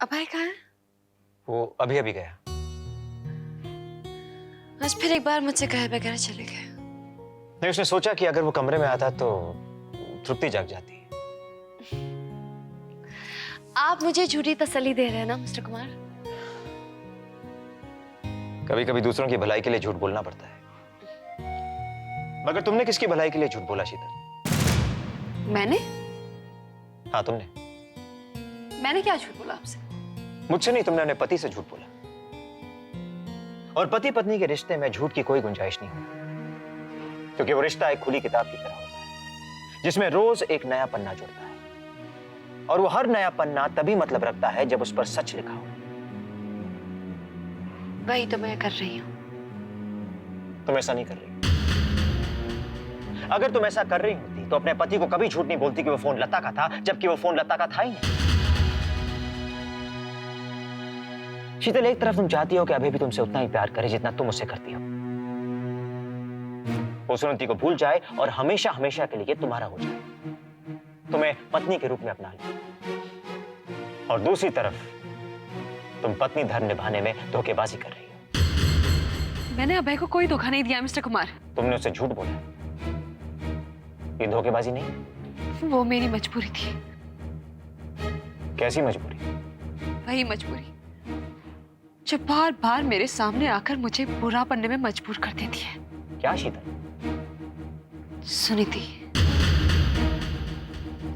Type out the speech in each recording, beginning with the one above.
अभय कहाँ है? वो अभी अभी गया। आज फिर एक बार मुझसे कहे बगैर चले गए। नहीं, उसने सोचा कि अगर वो कमरे में आता तो तृप्ति जाग जाती। आप मुझे झूठी तसल्ली दे रहे हैं ना मिस्टर कुमार? कभी कभी दूसरों की भलाई के लिए झूठ बोलना पड़ता है। मगर तुमने किसकी भलाई के लिए झूठ बोला शीतल? मैंने? हाँ तुमने। मैंने क्या झूठ बोला आपसे? मुझसे नहीं, तुमने अपने पति से झूठ बोला। और पति पत्नी के रिश्ते में झूठ की कोई गुंजाइश नहीं होती, क्योंकि वो रिश्ता एक खुली किताब की तरह होता है जिसमें रोज एक नया पन्ना जुड़ता है, और वो हर नया पन्ना तभी मतलब रखता है जब उस पर सच लिखा हो। वही तो मैं कर रही हूँ। तुम ऐसा नहीं कर रही। अगर तुम ऐसा कर रही होती तो अपने पति को कभी झूठ नहीं बोलती कि वो फोन लता का था, जबकि वो फोन लता का था ही नहीं। शीतल, एक तरफ तुम चाहती हो कि अभी भी तुमसे उतना ही प्यार करे जितना तुम उससे करती हो, वो सुनीति को भूल जाए और हमेशा हमेशा के लिए तुम्हारा हो जाए, तुम्हें पत्नी के रूप में अपना ले। और दूसरी तरफ तुम पत्नी धर्म निभाने में धोखेबाजी कर रही हो। मैंने अभय को कोई धोखा नहीं दिया मिस्टर कुमार। तुमने उससे झूठ बोला, ये धोखेबाजी नहीं? वो मेरी मजबूरी थी। कैसी मजबूरी? वही मजबूरी जो बार बार मेरे सामने आकर मुझे बुरा बनने में मजबूर कर देती है। क्या शीतल? सुनीति।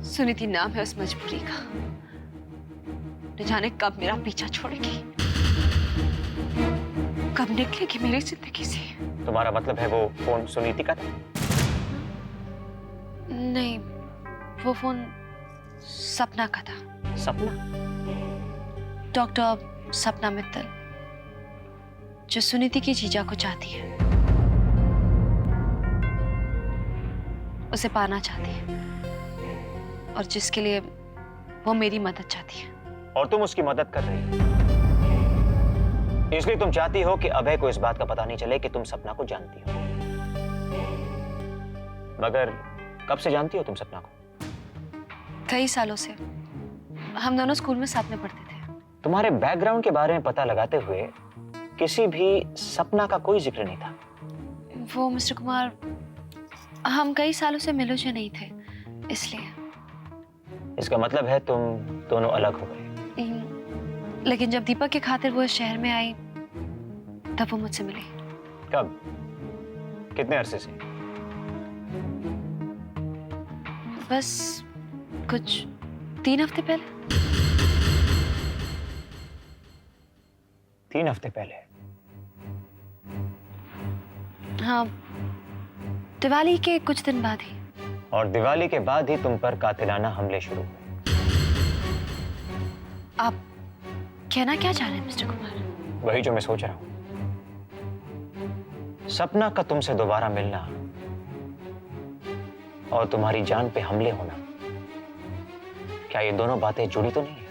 सुनीति नाम है उस मजबूरी का। न जाने कब मेरा पीछा छोड़ेगी, कब निकलेगी मेरी जिंदगी से। तुम्हारा मतलब है वो फोन सुनीति का था? नहीं, वो फोन सपना का था। सपना? डॉक्टर सपना मित्तल, जो सुनीति की जीजा को चाहती है, उसे पाना चाहती है, और जिसके लिए वो मेरी मदद चाहती है। और तुम उसकी मदद कर रही हो, इसलिए तुम चाहती हो कि अभय को इस बात का पता नहीं चले कि तुम सपना को जानती हो। मगर कब से जानती हो तुम सपना को? कई सालों से। हम दोनों स्कूल में साथ में पढ़ते थे। तुम्हारे बैकग्राउंड के बारे में पता लगाते हुए किसी भी सपना का कोई जिक्र नहीं था। वो मिस्टर कुमार, हम कई सालों से मिले जुले नहीं थे, इसलिए। इसका मतलब है तुम दोनों अलग हो गए। लेकिन जब दीपक के खातिर वो इस शहर में आई, तब वो मुझसे मिली। कब? कितने अरसे से? बस कुछ 3 हफ्ते पहले। 3 हफ्ते पहले? हाँ, दिवाली के कुछ दिन बाद ही। और दिवाली के बाद ही तुम पर कातिलाना हमले शुरू हुए। आप कहना क्या चाह रहे हैं मिस्टर कुमार? वही जो मैं सोच रहा हूं। सपना का तुमसे दोबारा मिलना और तुम्हारी जान पे हमले होना, क्या ये दोनों बातें जुड़ी तो नहीं है?